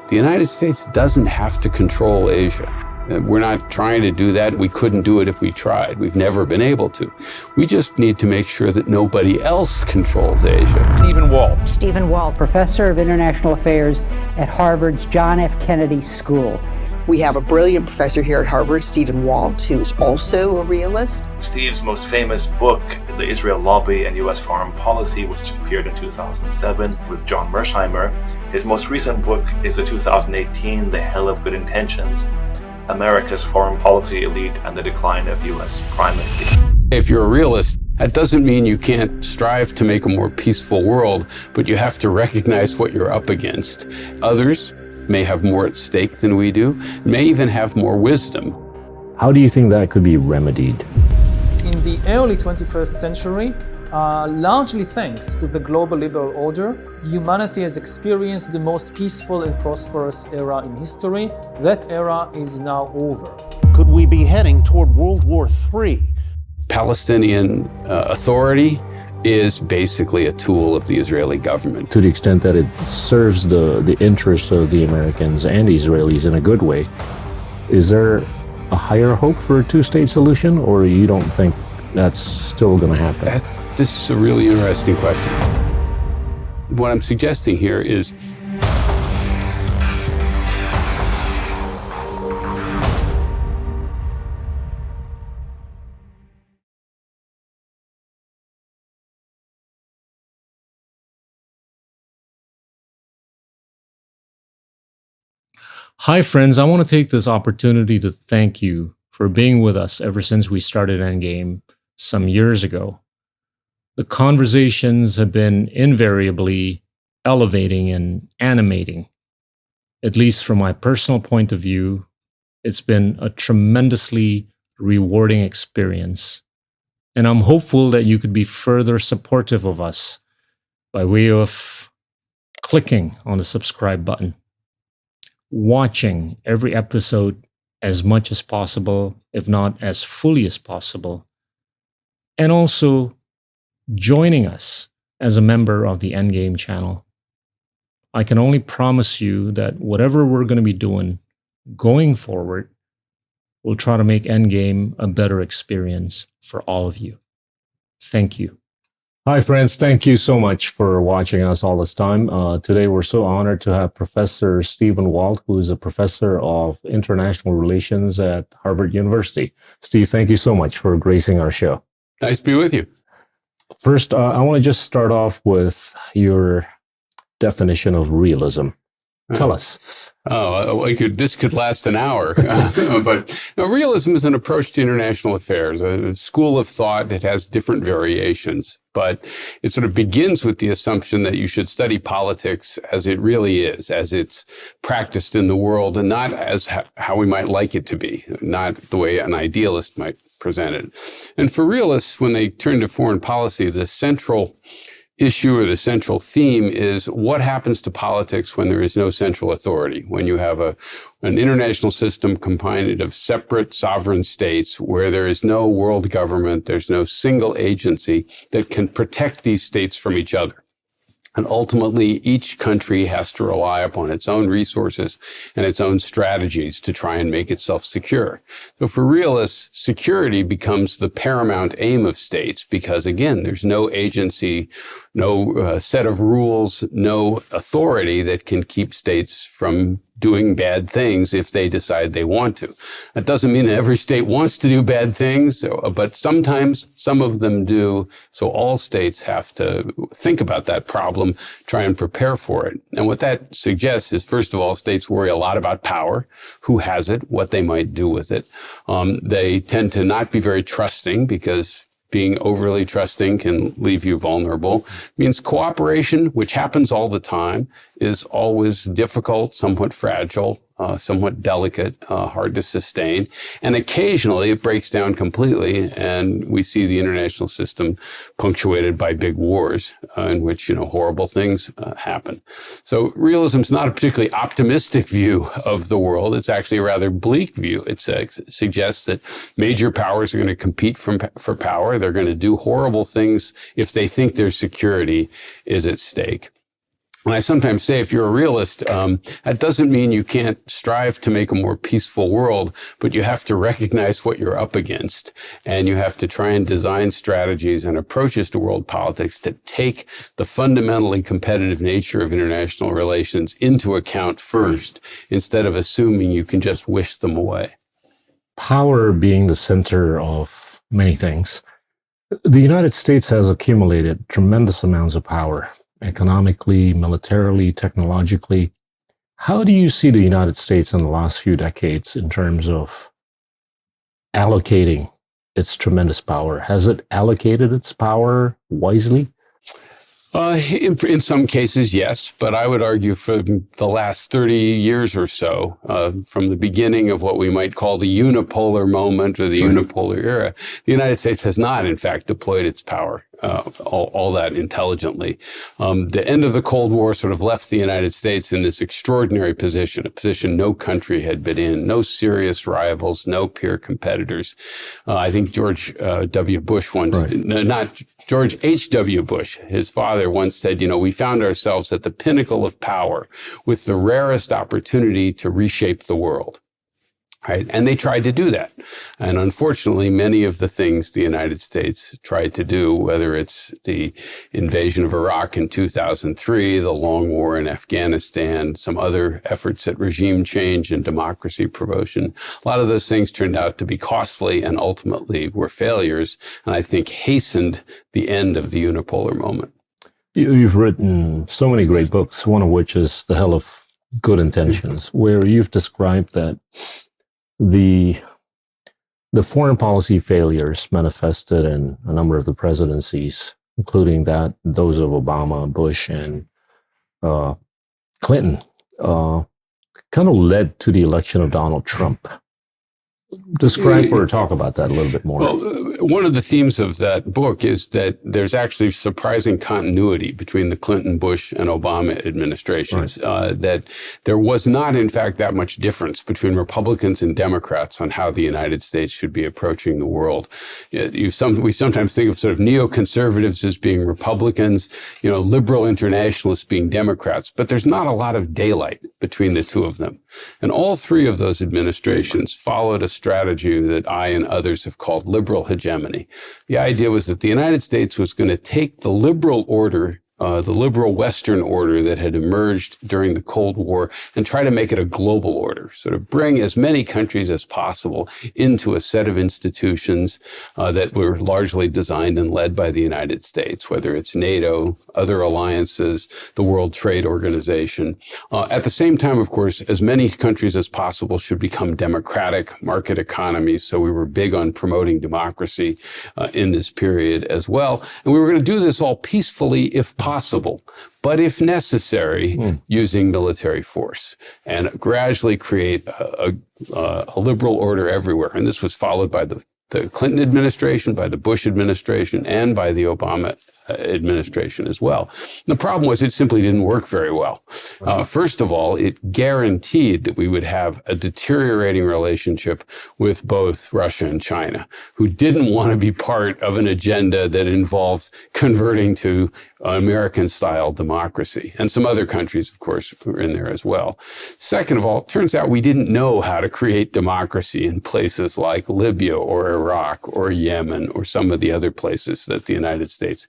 The United States doesn't have to control Asia. We're not trying to do that. We couldn't do it if we tried. We've never been able to. We just need to make sure that nobody else controls Asia. Stephen Walt, professor of international affairs at Harvard's John F. Kennedy School. We have a brilliant professor here at Harvard, Stephen Walt, who's also a realist. Steve's most famous book, The Israel Lobby and U.S. Foreign Policy, which appeared in 2007 with John Mersheimer. His most recent book is the 2018 The Hell of Good Intentions, America's Foreign Policy Elite and the Decline of U.S. Primacy. If you're a realist, that doesn't mean you can't strive to make a more peaceful world, but you have to recognize what you're up against. Others may have more at stake than we do, may even have more wisdom. How do you think that could be remedied? In the early 21st century, largely thanks to the global liberal order, humanity has experienced the most peaceful and prosperous era in history. That era is now over. Could we be heading toward World War III? Palestinian authority is basically a tool of the Israeli government. To the extent that it serves the interests of the Americans and Israelis in a good way, is there a higher hope for a two-state solution, or you don't think that's still going to happen? This is a really interesting question. What I'm suggesting here is Hi, friends. I want to take this opportunity to thank you for being with us ever since we started Endgame some years ago. The conversations have been invariably elevating and animating. At least from my personal point of view, it's been a tremendously rewarding experience. And I'm hopeful that you could be further supportive of us by way of clicking on the subscribe button, watching every episode as much as possible, if not as fully as possible, and also joining us as a member of the Endgame channel. I can only promise you that whatever we're going to be doing going forward, we'll try to make Endgame a better experience for all of you. Thank you. Hi, friends. Thank you so much for watching us all this time. Today, we're so honored to have Professor Stephen Walt, who is a professor of international relations at Harvard University. Steve, thank you so much for gracing our show. Nice to be with you. First, I want to just start off with your definition of realism. Tell us. This could last an hour. But realism is an approach to international affairs, a school of thought that has different variations. But it sort of begins with the assumption that you should study politics as it really is, as it's practiced in the world, and not as how we might like it to be, not the way an idealist might present it. And for realists, when they turn to foreign policy, the central issue or the central theme is what happens to politics when there is no central authority, when you have an international system composed of separate sovereign states where there is no world government, there's no single agency that can protect these states from each other. And ultimately, each country has to rely upon its own resources and its own strategies to try and make itself secure. So for realists, security becomes the paramount aim of states because, again, there's no agency, no set of rules, no authority that can keep states from doing bad things if they decide they want to. That doesn't mean that every state wants to do bad things, but sometimes some of them do. So all states have to think about that problem, try and prepare for it. And what that suggests is, first of all, states worry a lot about power, who has it, what they might do with it. They tend to not be very trusting because being overly trusting can leave you vulnerable. It means cooperation, which happens all the time, is always difficult, somewhat fragile, somewhat delicate, hard to sustain. And occasionally it breaks down completely, and we see the international system punctuated by big wars in which, horrible things happen. So realism is not a particularly optimistic view of the world. It's actually a rather bleak view. It suggests that major powers are going to compete for power. They're going to do horrible things if they think their security is at stake. And I sometimes say, if you're a realist, that doesn't mean you can't strive to make a more peaceful world, but you have to recognize what you're up against. And you have to try and design strategies and approaches to world politics that take the fundamentally competitive nature of international relations into account first, instead of assuming you can just wish them away. Power being the center of many things, the United States has accumulated tremendous amounts of power. Economically, militarily, technologically. How do you see the United States in the last few decades in terms of allocating its tremendous power? Has it allocated its power wisely? In some cases, yes, but I would argue for the last 30 years or so, from the beginning of what we might call the unipolar moment or the unipolar era, the United States has not, in fact, deployed its power all that intelligently. The end of the Cold War sort of left the United States in this extraordinary position, a position no country had been in, no serious rivals, no peer competitors. I think George W. Bush once, not George H.W. Bush, his father, once said, we found ourselves at the pinnacle of power with the rarest opportunity to reshape the world. Right? And they tried to do that. And unfortunately, many of the things the United States tried to do, whether it's the invasion of Iraq in 2003, the long war in Afghanistan, some other efforts at regime change and democracy promotion, a lot of those things turned out to be costly and ultimately were failures, and I think hastened the end of the unipolar moment. You've written so many great books, one of which is The Hell of Good Intentions, where you've described that the foreign policy failures manifested in a number of the presidencies, including those of Obama, Bush, and Clinton, kind of led to the election of Donald Trump. Describe or talk about that a little bit more. Well, one of the themes of that book is that there's actually surprising continuity between the Clinton, Bush, and Obama administrations. That there was not, in fact, that much difference between Republicans and Democrats on how the United States should be approaching the world. We sometimes think of sort of neoconservatives as being Republicans, liberal internationalists being Democrats, but there's not a lot of daylight between the two of them. And all three of those administrations followed a strategy that I and others have called liberal hegemony. The idea was that the United States was going to take the liberal order, the liberal Western order that had emerged during the Cold War, and try to make it a global order, sort of bring as many countries as possible into a set of institutions that were largely designed and led by the United States, whether it's NATO, other alliances, the World Trade Organization. At the same time, of course, as many countries as possible should become democratic market economies. So we were big on promoting democracy in this period as well. And we were going to do this all peacefully if possible, but if necessary, using military force, and gradually create a liberal order everywhere. And this was followed by the Clinton administration, by the Bush administration, and by the Obama administration as well. The problem was it simply didn't work very well. First of all, it guaranteed that we would have a deteriorating relationship with both Russia and China, who didn't want to be part of an agenda that involved converting to American-style democracy. And some other countries, of course, were in there as well. Second of all, it turns out we didn't know how to create democracy in places like Libya or Iraq or Yemen or some of the other places that the United States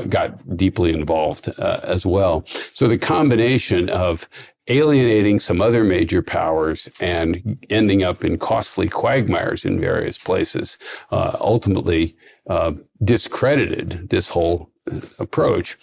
got deeply involved as well. So the combination of alienating some other major powers and ending up in costly quagmires in various places ultimately discredited this whole approach.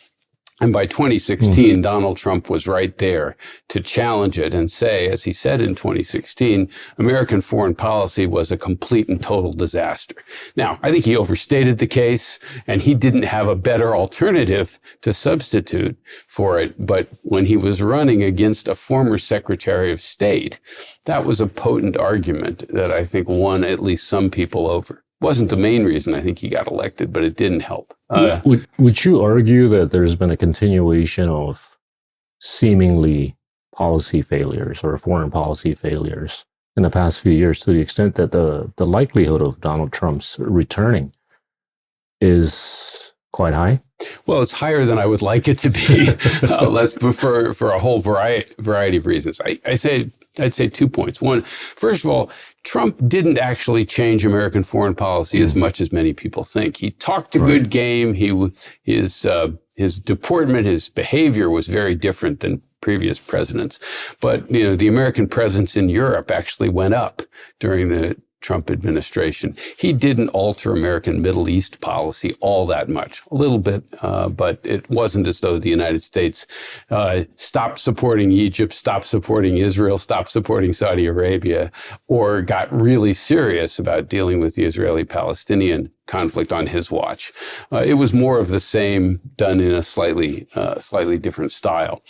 And by 2016, Donald Trump was right there to challenge it and say, as he said in 2016, American foreign policy was a complete and total disaster. Now, I think he overstated the case, and he didn't have a better alternative to substitute for it. But when he was running against a former Secretary of State, that was a potent argument that I think won at least some people over. Wasn't the main reason I think he got elected, but it didn't help. Would you argue that there's been a continuation of seemingly policy failures or foreign policy failures in the past few years, to the extent that the likelihood of Donald Trump's returning is quite high? Well, it's higher than I would like it to be. For a whole variety of reasons. I'd say 2 points. One, first of all, Trump didn't actually change American foreign policy as much as many people think. He talked a good game. His deportment, his behavior was very different than previous presidents. But, the American presence in Europe actually went up during the Trump administration. He didn't alter American Middle East policy all that much, a little bit, but it wasn't as though the United States stopped supporting Egypt, stopped supporting Israel, stopped supporting Saudi Arabia, or got really serious about dealing with the Israeli-Palestinian conflict on his watch. It was more of the same, done in a slightly different style.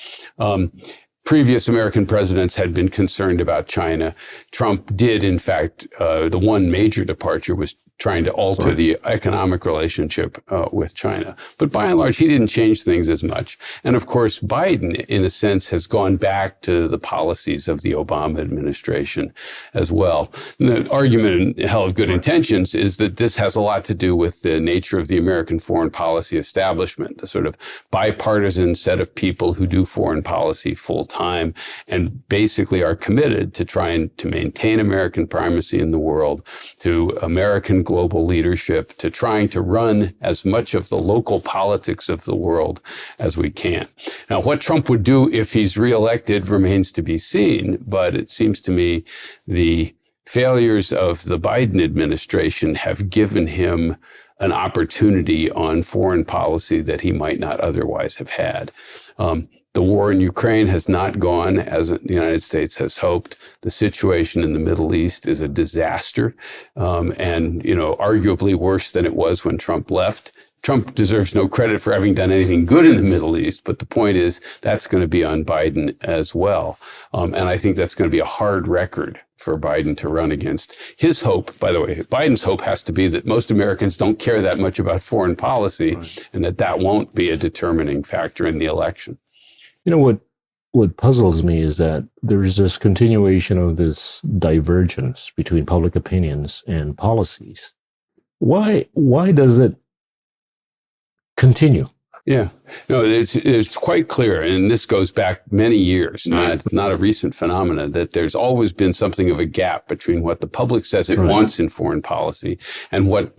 Previous American presidents had been concerned about China. Trump did, in fact, the one major departure was trying to alter the economic relationship with China. But by and large, he didn't change things as much. And of course, Biden, in a sense, has gone back to the policies of the Obama administration as well. And the argument in Hell of Good Intentions is that this has a lot to do with the nature of the American foreign policy establishment, the sort of bipartisan set of people who do foreign policy full time and basically are committed to trying to maintain American primacy in the world, to American global leadership, to trying to run as much of the local politics of the world as we can. Now, what Trump would do if he's reelected remains to be seen, but it seems to me the failures of the Biden administration have given him an opportunity on foreign policy that he might not otherwise have had. The war in Ukraine has not gone as the United States has hoped. The situation in the Middle East is a disaster, and arguably worse than it was when Trump left. Trump deserves no credit for having done anything good in the Middle East, but the point is that's going to be on Biden as well. And I think that's going to be a hard record for Biden to run against. His hope, by the way, Biden's hope has to be that most Americans don't care that much about foreign policy, and that won't be a determining factor in the election. What puzzles me is that there's this continuation of this divergence between public opinions and policies. Why does it continue? Yeah, no, it's quite clear, and this goes back many years, not a recent phenomenon, that there's always been something of a gap between what the public says it wants in foreign policy and what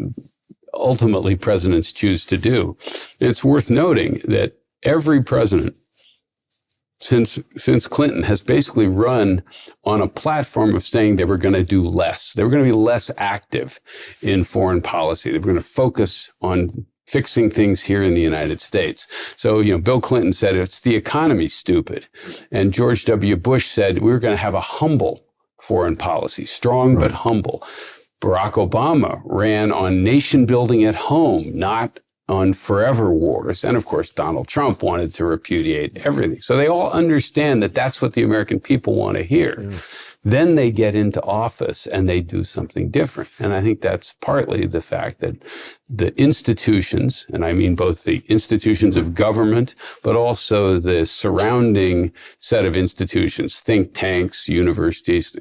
ultimately presidents choose to do. It's worth noting that every president since Clinton has basically run on a platform of saying they were going to do less. They were going to be less active in foreign policy. They were going to focus on fixing things here in the United States. So, Bill Clinton said it's the economy, stupid. And George W. Bush said we were going to have a humble foreign policy, strong but humble. Barack Obama ran on nation building at home, not on forever wars. And of course, Donald Trump wanted to repudiate everything. So they all understand that that's what the American people want to hear. Then they get into office and they do something different. And I think that's partly the fact that the institutions, and I mean both the institutions of government, but also the surrounding set of institutions, think tanks, universities,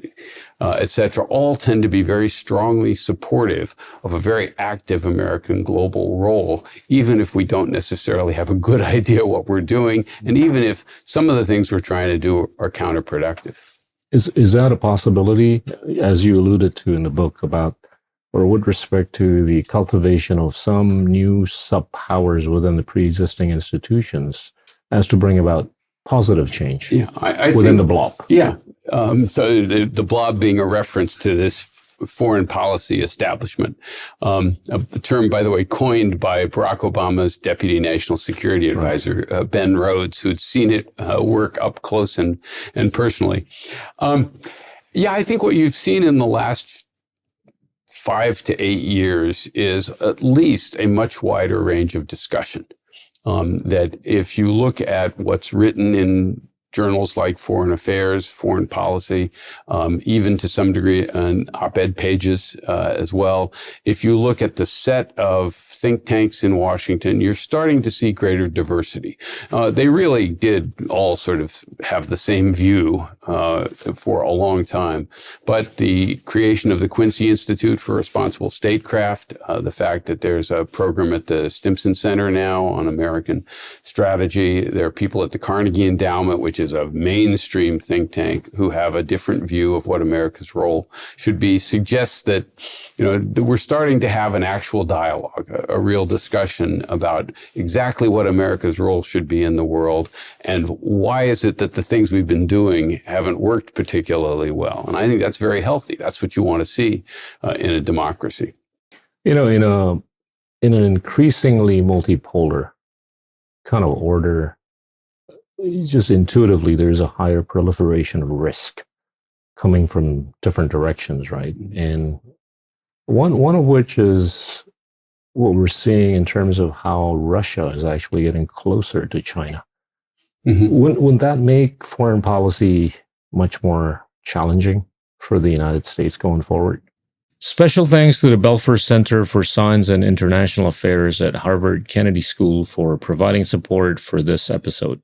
et cetera, all tend to be very strongly supportive of a very active American global role, even if we don't necessarily have a good idea what we're doing, and even if some of the things we're trying to do are counterproductive. Is that a possibility, as you alluded to in the book, about, or with respect to the cultivation of some new sub-powers within the pre-existing institutions as to bring about positive change within the blob? Yeah. So the blob being a reference to this foreign policy establishment, a term, by the way, coined by Barack Obama's deputy national security advisor, Ben Rhodes, who'd seen it work up close and personally. I think what you've seen in the last 5 to 8 years is at least a much wider range of discussion. That if you look at what's written in journals like Foreign Affairs, Foreign Policy, even to some degree op-ed pages as well. If you look at the set of think tanks in Washington, you're starting to see greater diversity. They really did all sort of have the same view for a long time. But the creation of the Quincy Institute for Responsible Statecraft, the fact that there's a program at the Stimson Center now on American strategy, there are people at the Carnegie Endowment, which is a mainstream think tank, who have a different view of what America's role should be, suggests that, we're starting to have an actual dialogue, a real discussion about exactly what America's role should be in the world and why is it that the things we've been doing haven't worked particularly well. And I think that's very healthy. That's what you want to see in a democracy. In an increasingly multipolar kind of order, just intuitively, there's a higher proliferation of risk coming from different directions, right? And one of which is what we're seeing in terms of how Russia is actually getting closer to China. Mm-hmm. Wouldn't that make foreign policy much more challenging for the United States going forward? Special thanks to the Belfer Center for Science and International Affairs at Harvard Kennedy School for providing support for this episode.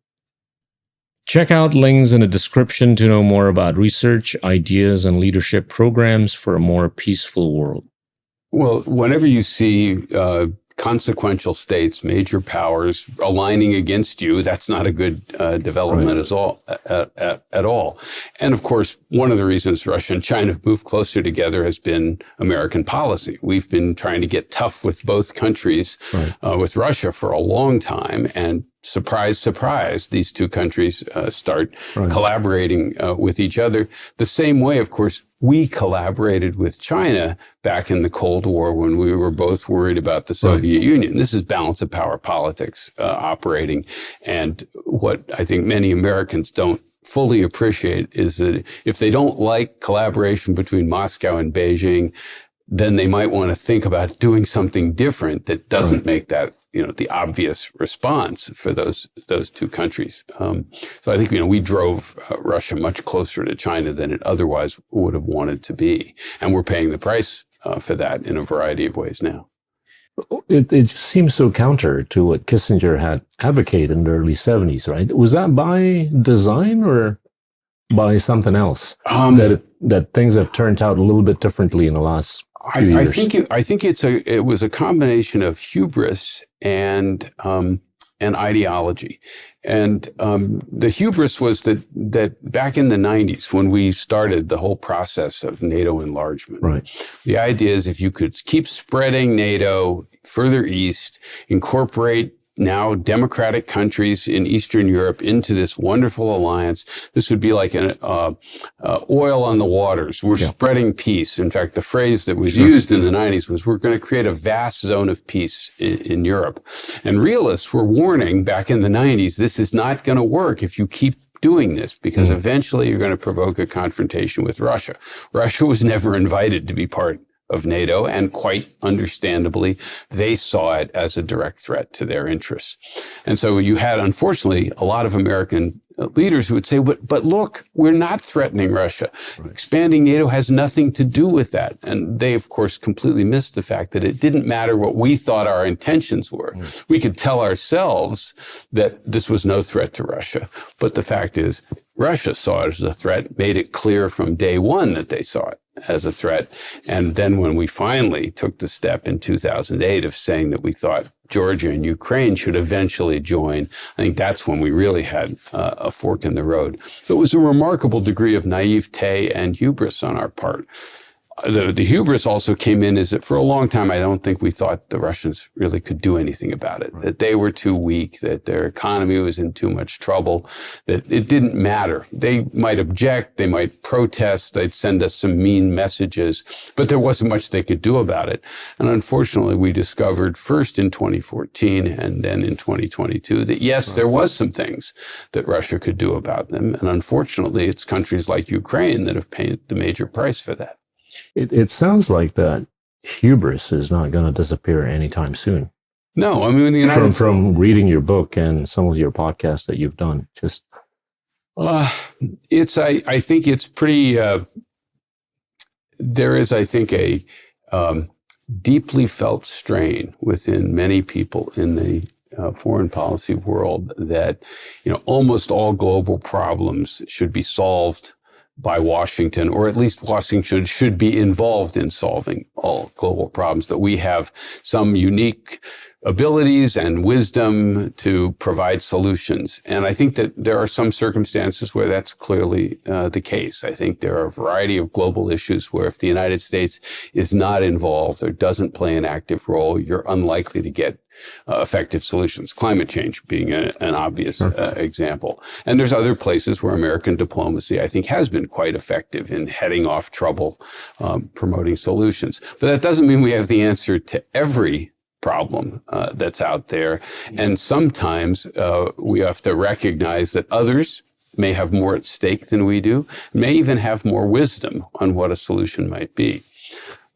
Check out links in the description to know more about research, ideas, and leadership programs for a more peaceful world. Well, whenever you see consequential states, major powers aligning against you, that's not a good development at all. And of course, one of the reasons Russia and China have moved closer together has been American policy. We've been trying to get tough with both countries, with Russia for a long time, and surprise, surprise, these two countries start collaborating with each other. The same way, of course, we collaborated with China back in the Cold War when we were both worried about the Soviet Union. This is balance of power politics operating. And what I think many Americans don't fully appreciate is that if they don't like collaboration between Moscow and Beijing, then they might want to think about doing something different that doesn't make that, the obvious response for those two countries. So I think, we drove Russia much closer to China than it otherwise would have wanted to be. And we're paying the price for that in a variety of ways now. It just seems so counter to what Kissinger had advocated in the early 70s, right? Was that by design or by something else? That things have turned out a little bit differently in the last few years? I think it was a combination of hubris and ideology. And the hubris was that back in the 90s, when we started the whole process of NATO enlargement, the idea is if you could keep spreading NATO further east, incorporate now democratic countries in Eastern Europe into this wonderful alliance, this would be like an oil on the waters. We're spreading peace. In fact, the phrase that was used in the 90s was, we're going to create a vast zone of peace in Europe. And realists were warning back in the 90s, this is not going to work if you keep doing this, because eventually you're going to provoke a confrontation with Russia. Russia was never invited to be part of NATO, and quite understandably, they saw it as a direct threat to their interests. And so you had, unfortunately, a lot of American leaders who would say, but look, we're not threatening Russia. Expanding NATO has nothing to do with that. And they, of course, completely missed the fact that it didn't matter what we thought our intentions were. We could tell ourselves that this was no threat to Russia. But the fact is, Russia saw it as a threat, made it clear from day one that they saw it as a threat. And then when we finally took the step in 2008 of saying that we thought Georgia and Ukraine should eventually join, I think that's when we really had a fork in the road. So it was a remarkable degree of naivete and hubris on our part. The hubris also came in is that for a long time, I don't think we thought the Russians really could do anything about it, that they were too weak, that their economy was in too much trouble, that it didn't matter. They might object, they might protest, they'd send us some mean messages, but there wasn't much they could do about it. And unfortunately, we discovered first in 2014 and then in 2022 that yes, there was some things that Russia could do about them. And unfortunately, it's countries like Ukraine that have paid the major price for that. It sounds like that hubris is not going to disappear anytime soon. No, I mean, from reading your book and some of your podcasts that you've done, just I think it's pretty, there is, I think, a deeply felt strain within many people in the foreign policy world that, almost all global problems should be solved by Washington, or at least Washington should be involved in solving all global problems, that we have some unique abilities and wisdom to provide solutions. And I think that there are some circumstances where that's clearly the case. I think there are a variety of global issues where if the United States is not involved or doesn't play an active role, you're unlikely to get effective solutions, climate change being an obvious example. And there's other places where American diplomacy, I think, has been quite effective in heading off trouble, promoting solutions. But that doesn't mean we have the answer to every problem that's out there. And sometimes we have to recognize that others may have more at stake than we do, may even have more wisdom on what a solution might be.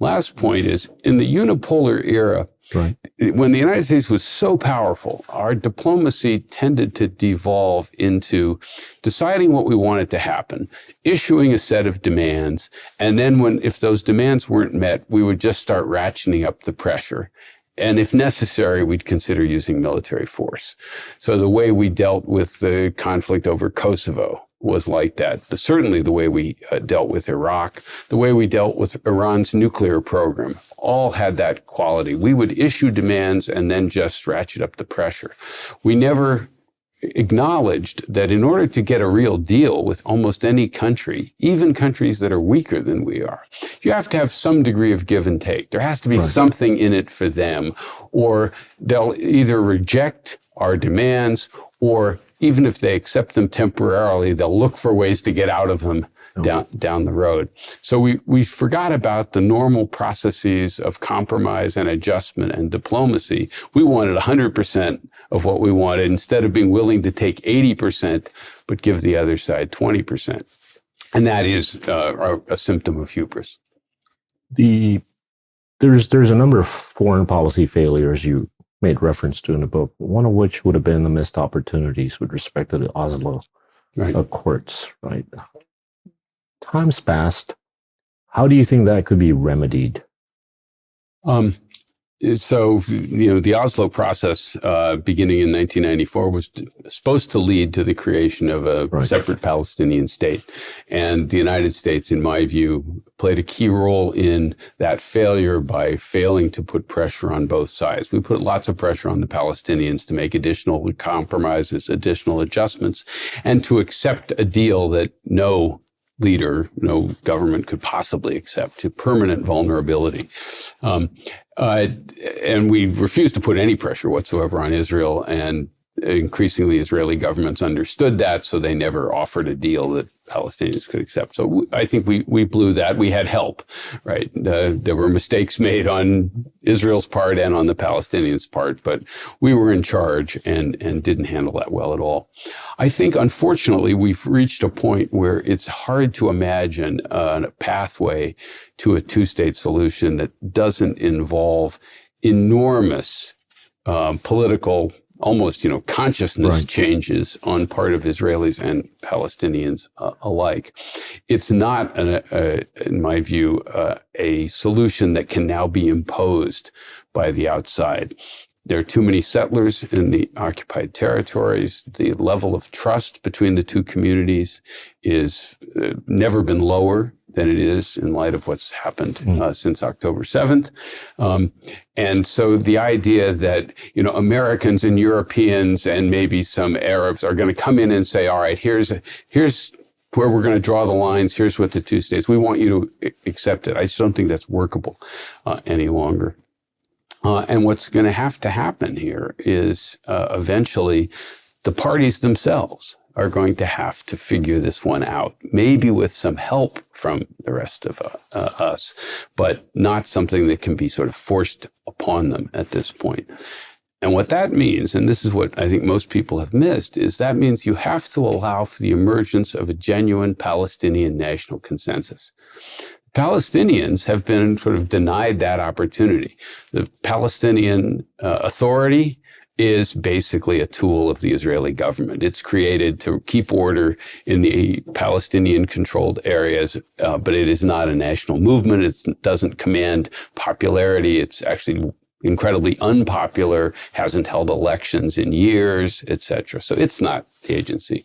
Last point is, in the unipolar era, when the United States was so powerful, our diplomacy tended to devolve into deciding what we wanted to happen, issuing a set of demands, and then if those demands weren't met, we would just start ratcheting up the pressure. And if necessary, we'd consider using military force. So the way we dealt with the conflict over Kosovo was like that. Certainly the way we dealt with Iraq, the way we dealt with Iran's nuclear program, all had that quality. We would issue demands and then just ratchet up the pressure. We never acknowledged that in order to get a real deal with almost any country, even countries that are weaker than we are, you have to have some degree of give and take. There has to be something in it for them, or they'll either reject our demands, or even if they accept them temporarily, they'll look for ways to get out of them down the road. So we forgot about the normal processes of compromise and adjustment and diplomacy. We wanted 100% of what we wanted instead of being willing to take 80%, but give the other side 20%. And that is a symptom of hubris. There's a number of foreign policy failures you made reference to in the book, one of which would have been the missed opportunities with respect to the Oslo Accords, right? Time's passed. How do you think that could be remedied? So, the Oslo process, beginning in 1994, was supposed to lead to the creation of a separate Palestinian state. And the United States, in my view, played a key role in that failure by failing to put pressure on both sides. We put lots of pressure on the Palestinians to make additional compromises, additional adjustments, and to accept a deal that no leader, no government could possibly accept, to permanent vulnerability. And we refused to put any pressure whatsoever on Israel, and increasingly Israeli governments understood that, so they never offered a deal that Palestinians could accept. So I think we blew that. We had help, right? There were mistakes made on Israel's part and on the Palestinians' part, but we were in charge and didn't handle that well at all. I think, unfortunately, we've reached a point where it's hard to imagine a pathway to a two-state solution that doesn't involve enormous political, almost, consciousness changes on part of Israelis and Palestinians alike. It's not, in my view, a solution that can now be imposed by the outside. There are too many settlers in the occupied territories. The level of trust between the two communities is never been lower than it is in light of what's happened since October 7th. And so the idea that, Americans and Europeans and maybe some Arabs are going to come in and say, all right, here's where we're going to draw the lines. Here's what the two states, we want you to accept it. I just don't think that's workable any longer. And what's going to have to happen here is eventually the parties themselves are going to have to figure this one out, maybe with some help from the rest of us, but not something that can be sort of forced upon them at this point. And what that means, and this is what I think most people have missed, is that means you have to allow for the emergence of a genuine Palestinian national consensus. Palestinians have been sort of denied that opportunity. The Palestinian Authority is basically a tool of the Israeli government. It's created to keep order in the Palestinian-controlled areas, but it is not a national movement. It doesn't command popularity. It's actually incredibly unpopular, hasn't held elections in years, etc. So it's not the agency.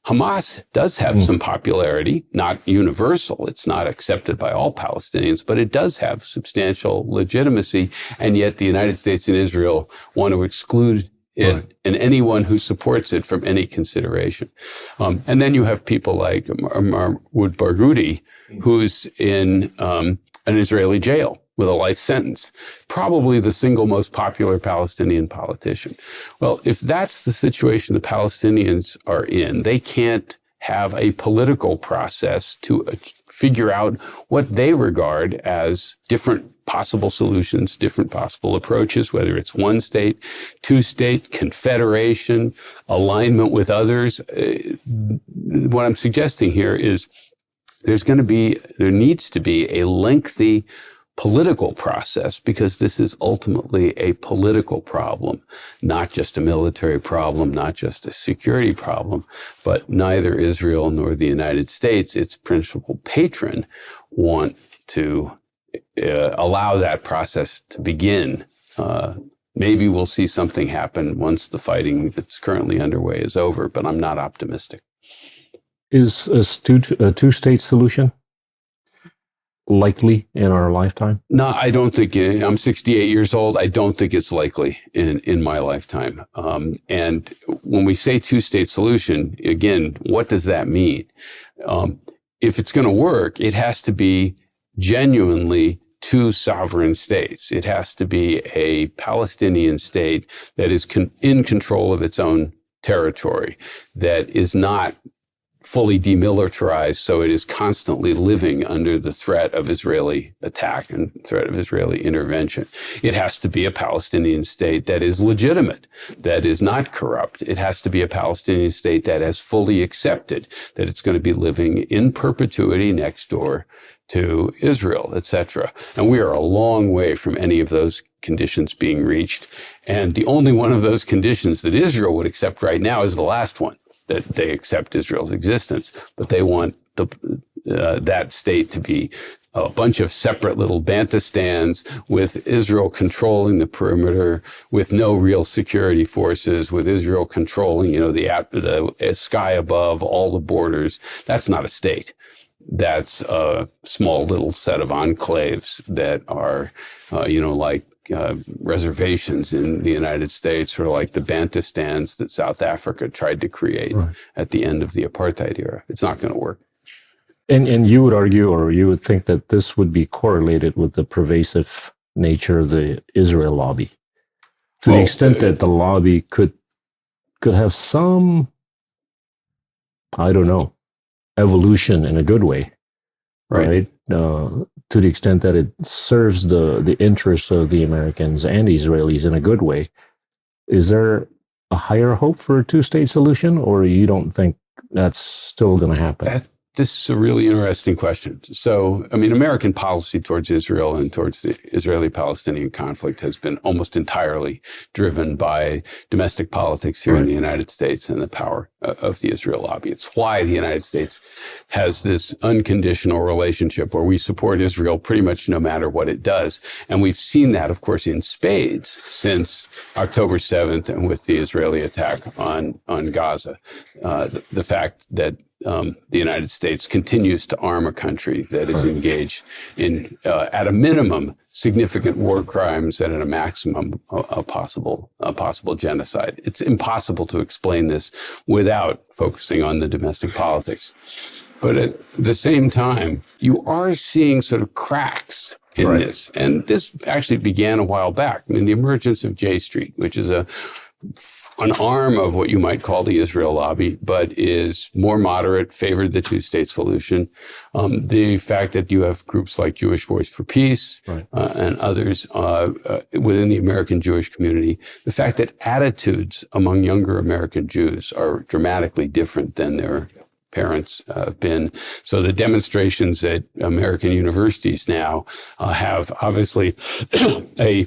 Hamas does have some popularity, not universal. It's not accepted by all Palestinians, but it does have substantial legitimacy. And yet the United States and Israel want to exclude it and anyone who supports it from any consideration. And then you have people like Mahmoud Barghouti, who's in an Israeli jail with a life sentence, probably the single most popular Palestinian politician. Well, if that's the situation the Palestinians are in, they can't have a political process to figure out what they regard as different possible solutions, different possible approaches, whether it's one state, two state, confederation, alignment with others. What I'm suggesting here is there needs to be a lengthy political process, because this is ultimately a political problem, not just a military problem, not just a security problem. But neither Israel nor the United States, its principal patron, want to allow that process to begin. Maybe we'll see something happen once the fighting that's currently underway is over, but I'm not optimistic. Is a two-state solution likely in our lifetime? No, I don't think. I'm 68 years old. I don't think it's likely in my lifetime. And when we say two-state solution, again, what does that mean? If it's going to work, it has to be genuinely two sovereign states. It has to be a Palestinian state that is in control of its own territory, that is not fully demilitarized, so it is constantly living under the threat of Israeli attack and threat of Israeli intervention. It has to be a Palestinian state that is legitimate, that is not corrupt. It has to be a Palestinian state that has fully accepted that it's going to be living in perpetuity next door to Israel, etc. And we are a long way from any of those conditions being reached. And the only one of those conditions that Israel would accept right now is the last one, that they accept Israel's existence, but they want that state to be a bunch of separate little Bantustans with Israel controlling the perimeter, with no real security forces, with Israel controlling, the sky above, all the borders. That's not a state. That's a small little set of enclaves that are, like reservations in the United States, or like the Bantustans that South Africa tried to create at the end of the apartheid era. It's not going to work. And you would argue, or you would think, that this would be correlated with the pervasive nature of the Israel lobby, to the extent that the lobby could have some, I don't know, evolution in a good way, right? To the extent that it serves the interests of the Americans and the Israelis in a good way. Is there a higher hope for a two-state solution, or you don't think that's still going to happen? This is a really interesting question. So, American policy towards Israel and towards the Israeli-Palestinian conflict has been almost entirely driven by domestic politics here in the United States and the power of the Israel lobby. It's why the United States has this unconditional relationship where we support Israel pretty much no matter what it does. And we've seen that, of course, in spades since October 7th and with the Israeli attack on Gaza. The fact that the United States continues to arm a country that is engaged in, at a minimum, significant war crimes, and at a maximum, a possible genocide. It's impossible to explain this without focusing on the domestic politics. But at the same time, you are seeing sort of cracks in this. And this actually began a while back. The emergence of J Street, which is an arm of what you might call the Israel lobby, but is more moderate, favored the two-state solution. The fact that you have groups like Jewish Voice for Peace and others within the American Jewish community, the fact that attitudes among younger American Jews are dramatically different than their parents have been. So the demonstrations at American universities now have obviously a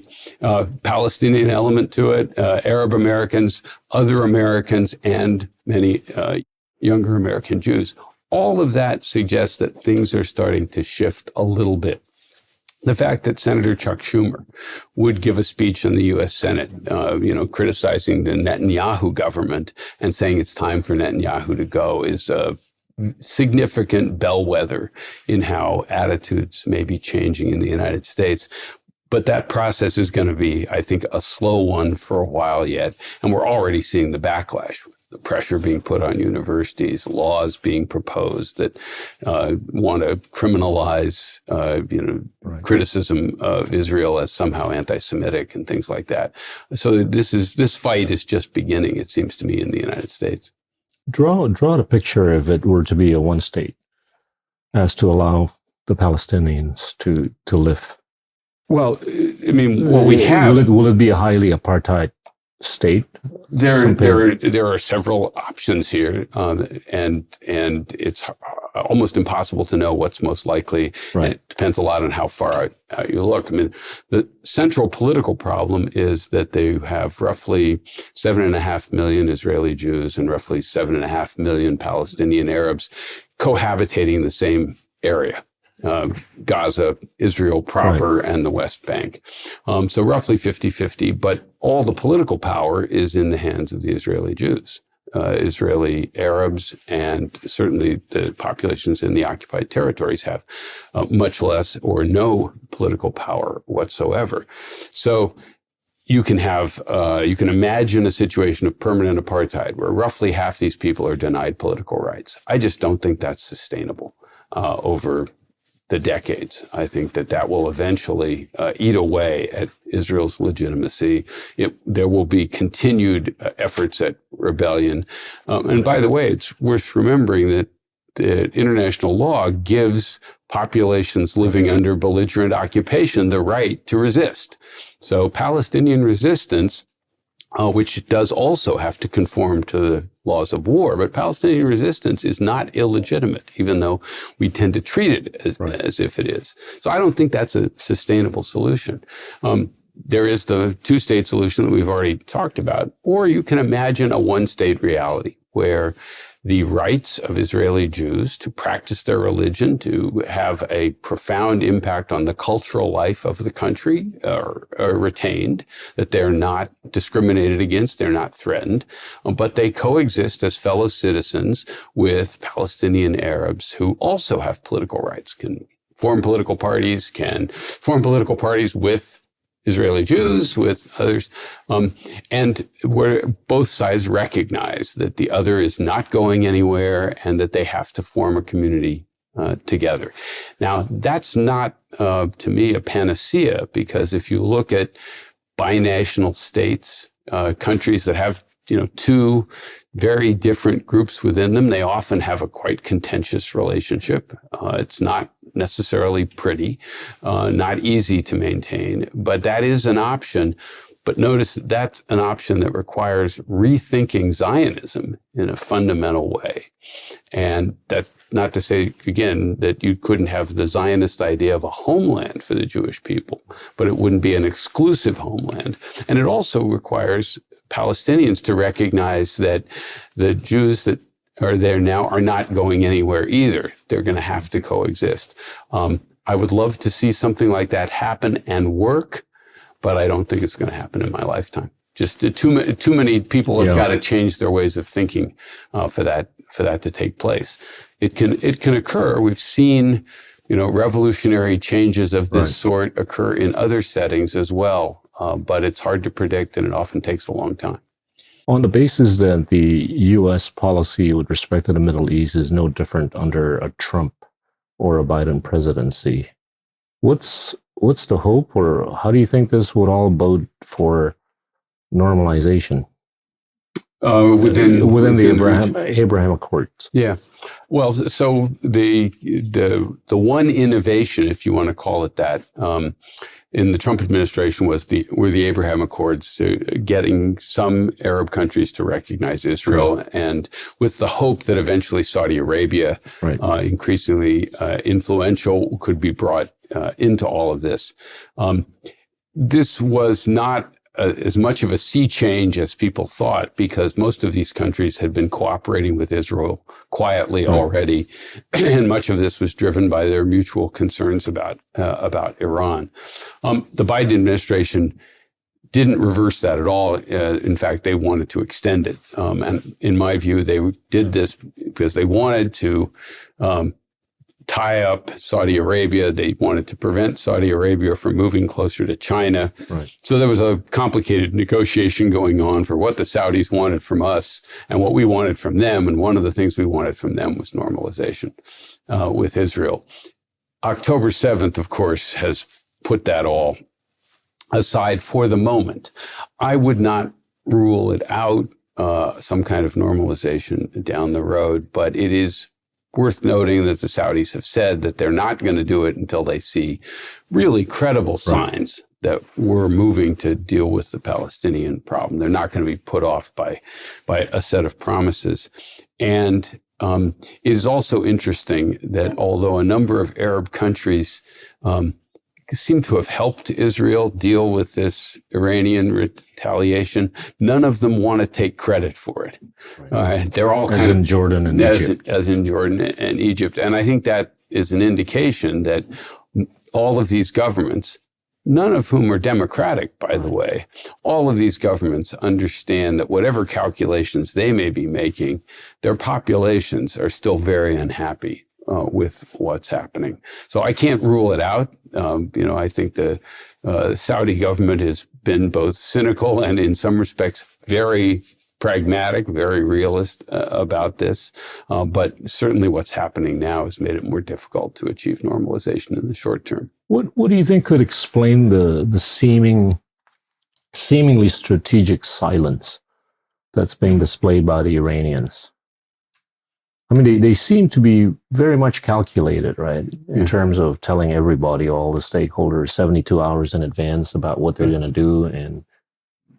Palestinian element to it, Arab Americans, other Americans, and many younger American Jews. All of that suggests that things are starting to shift a little bit. The fact that Senator Chuck Schumer would give a speech in the U.S. Senate, criticizing the Netanyahu government and saying it's time for Netanyahu to go is a significant bellwether in how attitudes may be changing in the United States. But that process is going to be, I think, a slow one for a while yet. And we're already seeing the backlash, the pressure being put on universities, laws being proposed that want to criminalize, criticism of Israel as somehow anti-Semitic and things like that. So this fight is just beginning, it seems to me, in the United States. Draw a picture if it were to be a one state, as to allow the Palestinians to live. Well, I mean, what we have... Will it be a highly apartheid state? There are several options here, and it's almost impossible to know what's most likely. Right. It depends a lot on how far out you look. I mean, the central political problem is that they have roughly 7.5 million Israeli Jews and roughly 7.5 million Palestinian Arabs cohabitating in the same area. Gaza, Israel proper, right, and the West Bank. So roughly 50-50, but all the political power is in the hands of the Israeli Jews, Israeli Arabs, and certainly the populations in the occupied territories have much less or no political power whatsoever. So you can imagine a situation of permanent apartheid where roughly half these people are denied political rights. I just don't think that's sustainable over the decades. I think that will eventually eat away at Israel's legitimacy. There will be continued efforts at rebellion. And by the way, it's worth remembering that international law gives populations living under belligerent occupation the right to resist. So Palestinian resistance, which does also have to conform to the laws of war, but Palestinian resistance is not illegitimate, even though we tend to treat it as if it is. So I don't think that's a sustainable solution. There is the two-state solution that we've already talked about, or you can imagine a one-state reality where the rights of Israeli Jews to practice their religion, to have a profound impact on the cultural life of the country are retained, that they're not discriminated against, they're not threatened, but they coexist as fellow citizens with Palestinian Arabs who also have political rights, can form political parties with Israeli Jews, with others, and where both sides recognize that the other is not going anywhere and that they have to form a community together. Now, that's not, to me, a panacea, because if you look at binational states, countries that have two very different groups within them, they often have a quite contentious relationship. It's not necessarily pretty, not easy to maintain, but that is an option. But notice that's an option that requires rethinking Zionism in a fundamental way. And that, not to say, again, that you couldn't have the Zionist idea of a homeland for the Jewish people, but it wouldn't be an exclusive homeland. And it also requires Palestinians to recognize that the Jews that are there now are not going anywhere either. They're going to have to coexist. I would love to see something like that happen and work, but I don't think it's going to happen in my lifetime. Just too many people have got to change their ways of thinking for that to take place. It can occur. We've seen revolutionary changes of this sort occur in other settings as well, but it's hard to predict, and it often takes a long time. On the basis that the U.S. policy with respect to the Middle East is no different under a Trump or a Biden presidency, what's the hope, or how do you think this would all bode for normalization? within the Abraham Accords. Yeah. Well, so the one innovation, if you want to call it that, in the Trump administration were the Abraham Accords, getting some Arab countries to recognize Israel, and with the hope that eventually Saudi Arabia, increasingly influential, could be brought into all of this. This was not as much of a sea change as people thought, because most of these countries had been cooperating with Israel quietly already, and much of this was driven by their mutual concerns about Iran. The Biden administration didn't reverse that at all. In fact, they wanted to extend it, and in my view, they did this because they wanted to tie up Saudi Arabia. They wanted to prevent Saudi Arabia from moving closer to China. So there was a complicated negotiation going on for what the Saudis wanted from us and what we wanted from them. And one of the things we wanted from them was normalization with Israel. October 7th, of course, has put that all aside for the moment. I would not rule it out, some kind of normalization down the road, but it is worth noting that the Saudis have said that they're not going to do it until they see really credible signs that we're moving to deal with the Palestinian problem. They're not going to be put off by a set of promises. And it is also interesting that although a number of Arab countries seem to have helped Israel deal with this Iranian retaliation, none of them want to take credit for it. They're all as in Jordan and Egypt. As in Jordan and Egypt. And I think that is an indication that all of these governments, none of whom are democratic, by the way, all of these governments understand that whatever calculations they may be making, their populations are still very unhappy with what's happening. So I can't rule it out. I think the Saudi government has been both cynical and in some respects very pragmatic, very realist about this. But certainly what's happening now has made it more difficult to achieve normalization in the short term. What do you think could explain the seemingly strategic silence that's being displayed by the Iranians? I mean, they seem to be very much calculated, right, in terms of telling everybody, all the stakeholders, 72 hours in advance about what they're going to do, and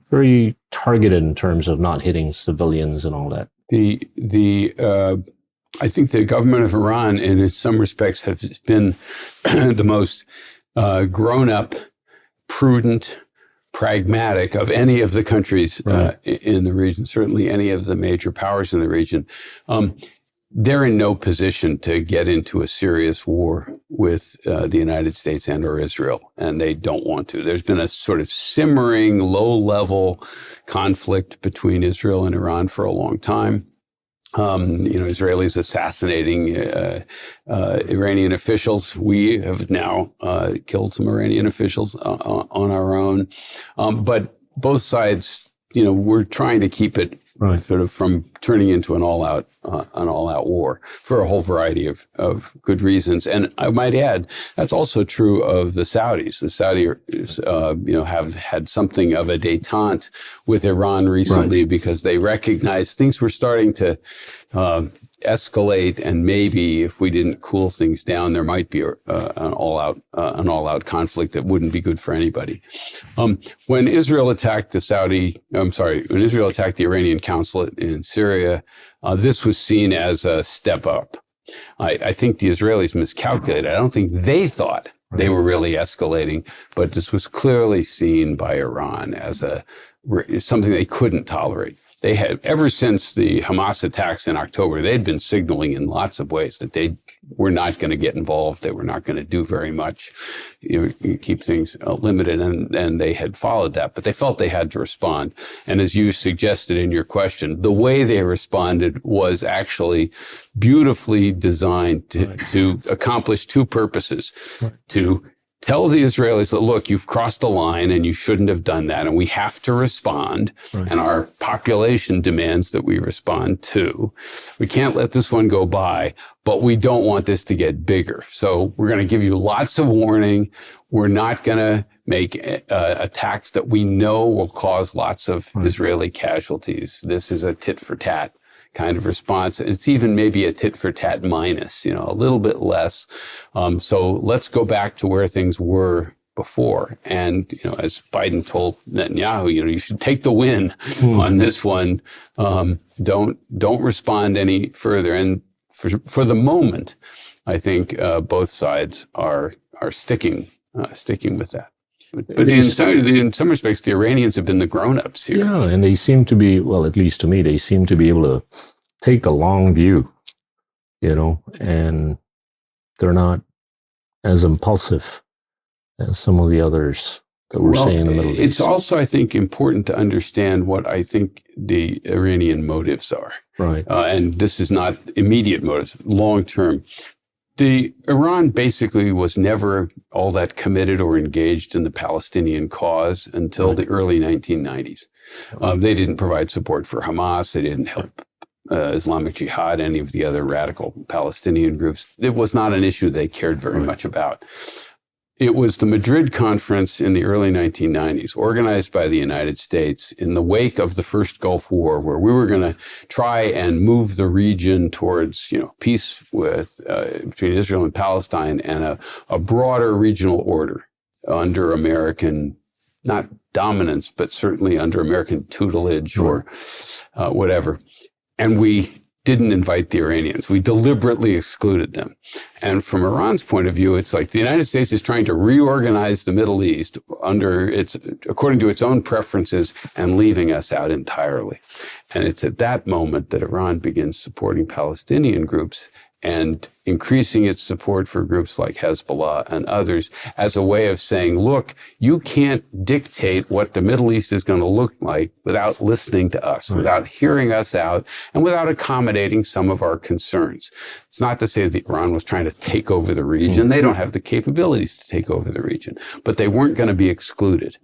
very targeted in terms of not hitting civilians and all that. I think the government of Iran, in some respects, has been the most grown-up, prudent, pragmatic of any of the countries in the region, certainly any of the major powers in the region. They're in no position to get into a serious war with the United States and or Israel, and they don't want to. There's been a sort of simmering, low-level conflict between Israel and Iran for a long time. Israelis assassinating Iranian officials. We have now killed some Iranian officials on our own. But both sides, we're trying to keep it sort of from turning into an all-out war for a whole variety of good reasons. And I might add, that's also true of the Saudis. The Saudis, have had something of a détente with Iran recently because they recognize things were starting to escalate, and maybe if we didn't cool things down, there might be an all-out conflict that wouldn't be good for anybody. When Israel attacked when Israel attacked the Iranian consulate in Syria, this was seen as a step up. I think the Israelis miscalculated. I don't think they thought they were really escalating, but this was clearly seen by Iran as something they couldn't tolerate. They had, ever since the Hamas attacks in October, they'd been signaling in lots of ways that they were not going to get involved. They were not going to do very much, keep things limited, and they had followed that. But they felt they had to respond. And as you suggested in your question, the way they responded was actually beautifully designed to accomplish two purposes: to tell the Israelis that, look, you've crossed a line and you shouldn't have done that, and we have to respond. And our population demands that we respond too. We can't let this one go by, but we don't want this to get bigger. So we're going to give you lots of warning. We're not going to make attacks that we know will cause lots of Israeli casualties. This is a tit for tat kind of response. It's even maybe a tit for tat minus, a little bit less. So let's go back to where things were before. And, as Biden told Netanyahu, you should take the win on this one. Don't respond any further. And for the moment, I think both sides are sticking with that. But in some respects, the Iranians have been the grown-ups here. Yeah, and they seem to be, well, at least to me, they seem to be able to take the long view, and they're not as impulsive as some of the others that we're seeing in the Middle East. It's also, I think, important to understand what I think the Iranian motives are. Right. And this is not immediate motives, long-term. Iran basically was never all that committed or engaged in the Palestinian cause until the early 1990s. They didn't provide support for Hamas. They didn't help Islamic Jihad, any of the other radical Palestinian groups. It was not an issue they cared very much about. It was the Madrid conference in the early 1990s, organized by the United States in the wake of the first Gulf War, where we were going to try and move the region towards, peace between Israel and Palestine and a broader regional order under American, not dominance, but certainly under American tutelage or whatever. And we didn't invite the Iranians. We deliberately excluded them. And from Iran's point of view, it's like the United States is trying to reorganize the Middle East according to its own preferences and leaving us out entirely. And it's at that moment that Iran begins supporting Palestinian groups and increasing its support for groups like Hezbollah and others as a way of saying, look, you can't dictate what the Middle East is going to look like without listening to us, without hearing us out, and without accommodating some of our concerns. It's not to say that Iran was trying to take over the region. They don't have the capabilities to take over the region, but they weren't going to be excluded.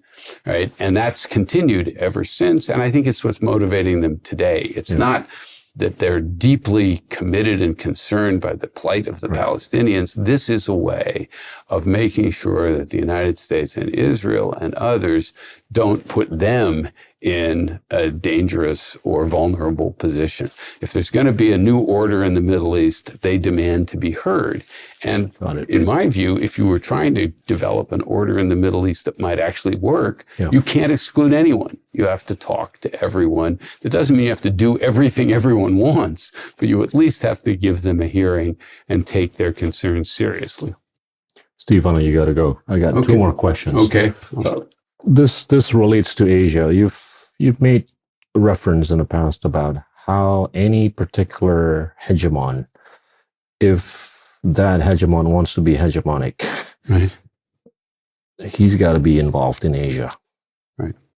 Right. And that's continued ever since. And I think it's what's motivating them today. It's not that they're deeply committed and concerned by the plight of the Palestinians. This is a way of making sure that the United States and Israel and others don't put them in a dangerous or vulnerable position. If there's going to be a new order in the Middle East, they demand to be heard. And in my view, if you were trying to develop an order in the Middle East that might actually work, you can't exclude anyone. You have to talk to everyone. It doesn't mean you have to do everything everyone wants, but you at least have to give them a hearing and take their concerns seriously. Steve, I know you got to go. I got two more questions. Okay. This relates to Asia. You've made a reference in the past about how any particular hegemon, if that hegemon wants to be hegemonic, he's got to be involved in Asia,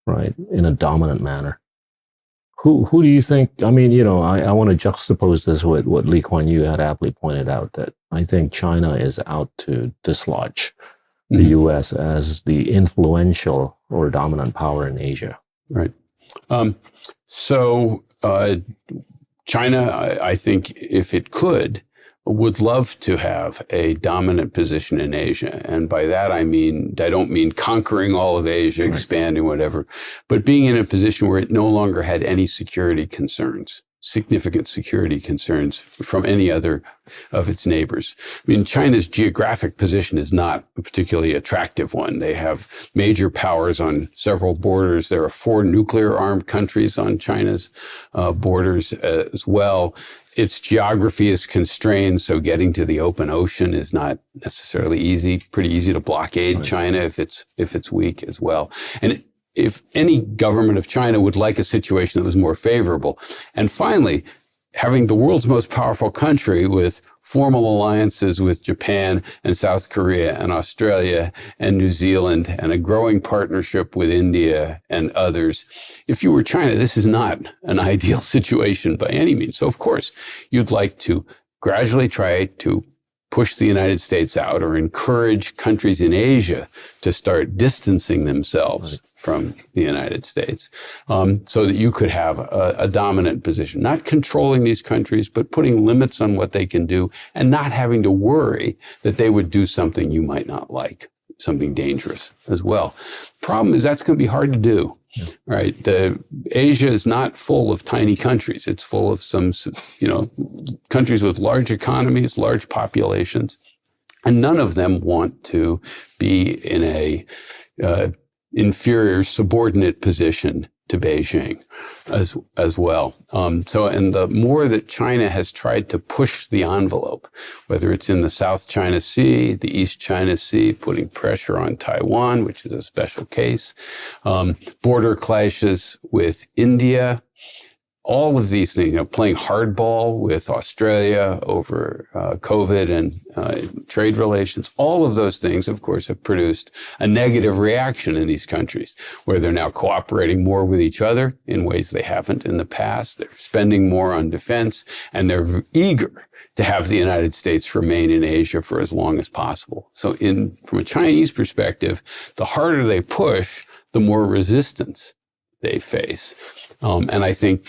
right, in a dominant manner. Who do you think? I mean, I want to juxtapose this with what Lee Kuan Yew had aptly pointed out, that I think China is out to dislodge the U.S. as the influential or dominant power in Asia. Right. So China, I think, if it could, would love to have a dominant position in Asia. And by that, I don't mean conquering all of Asia, expanding, whatever, but being in a position where it no longer had any significant security concerns from any other of its neighbors. I mean, China's geographic position is not a particularly attractive one. They have major powers on several borders. There are 4 nuclear-armed countries on China's borders as well. Its geography is constrained, so getting to the open ocean is not necessarily easy. Pretty easy to blockade China if it's weak as well. And if any government of China would like a situation that was more favorable. And finally, having the world's most powerful country with formal alliances with Japan and South Korea and Australia and New Zealand and a growing partnership with India and others. If you were China, this is not an ideal situation by any means. So of course, you'd like to gradually try to push the United States out or encourage countries in Asia to start distancing themselves from the United States, so that you could have a dominant position, not controlling these countries, but putting limits on what they can do and not having to worry that they would do something you might not like. something dangerous as well. Problem is that's going to be hard to do, right? Asia is not full of tiny countries. It's full of some, countries with large economies, large populations, and none of them want to be in a inferior subordinate position to Beijing as well. And the more that China has tried to push the envelope, whether it's in the South China Sea, the East China Sea, putting pressure on Taiwan, which is a special case, border clashes with India, all of these things, playing hardball with Australia over COVID and trade relations, all of those things, of course, have produced a negative reaction in these countries where they're now cooperating more with each other in ways they haven't in the past. They're spending more on defense, and they're eager to have the United States remain in Asia for as long as possible. So from a Chinese perspective, the harder they push, the more resistance they face. And I think,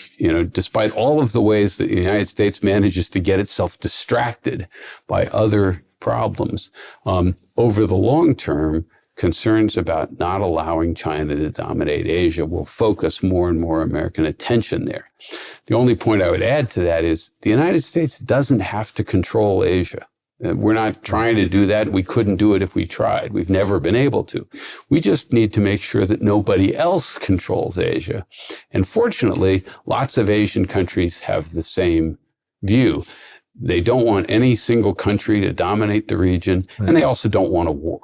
despite all of the ways that the United States manages to get itself distracted by other problems, over the long term, concerns about not allowing China to dominate Asia will focus more and more American attention there. The only point I would add to that is the United States doesn't have to control Asia. We're not trying to do that. We couldn't do it if we tried. We've never been able to. We just need to make sure that nobody else controls Asia. And fortunately, lots of Asian countries have the same view. They don't want any single country to dominate the region, and they also don't want a war,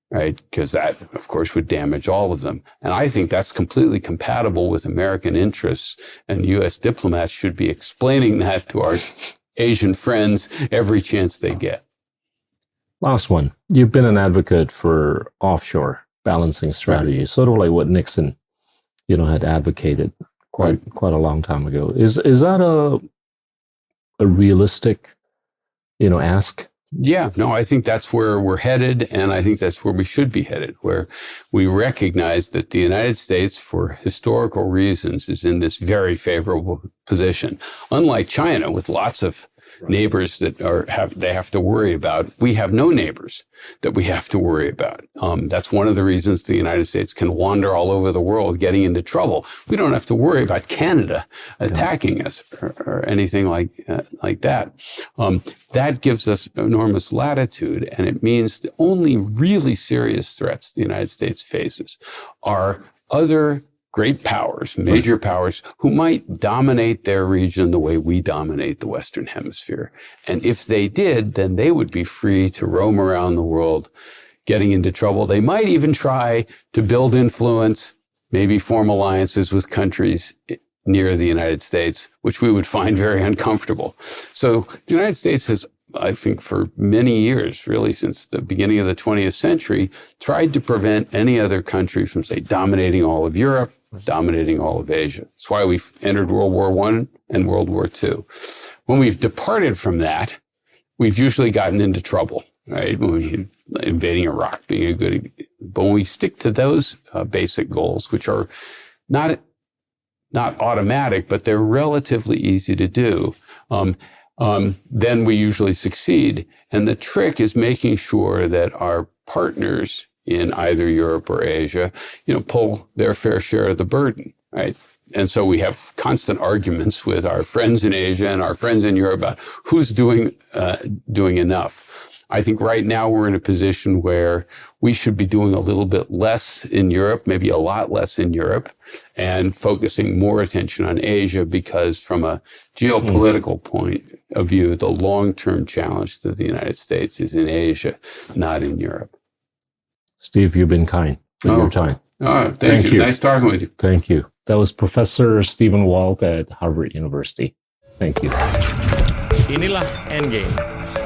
right? Because that, of course, would damage all of them. And I think that's completely compatible with American interests, and U.S. diplomats should be explaining that to our Asian friends every chance they get. Last one. You've been an advocate for offshore balancing strategy, right, sort of like what Nixon, had advocated quite a long time ago. Is that a realistic, ask? Yeah, no, I think that's where we're headed, and I think that's where we should be headed, where we recognize that the United States, for historical reasons, is in this very favorable position. Unlike China, with lots of neighbors that they have to worry about, we have no neighbors that we have to worry about. That's one of the reasons the United States can wander all over the world getting into trouble. We don't have to worry about Canada attacking us or anything like that. That gives us enormous latitude, and it means the only really serious threats the United States faces are other great powers, major powers, who might dominate their region the way we dominate the Western Hemisphere. And if they did, then they would be free to roam around the world, getting into trouble. They might even try to build influence, maybe form alliances with countries near the United States, which we would find very uncomfortable. So the United States has, I think, for many years, really since the beginning of the 20th century, tried to prevent any other country from, say, dominating all of Europe, dominating all of Asia. That's why we've entered World War I and World War II. When we've departed from that, we've usually gotten into trouble, right? When we invading Iraq being a good, but when we stick to those basic goals, which are not automatic, but they're relatively easy to do, then we usually succeed. And the trick is making sure that our partners in either Europe or Asia, pull their fair share of the burden, right? And so we have constant arguments with our friends in Asia and our friends in Europe about who's doing enough. I think right now we're in a position where we should be doing a little bit less in Europe, maybe a lot less in Europe, and focusing more attention on Asia, because from a geopolitical point of view, the long-term challenge to the United States is in Asia, not in Europe. Steve, you've been kind with your time. Thank you. Nice talking with you. Thank you. That was Professor Stephen Walt at Harvard University. Thank you. Inilah Endgame.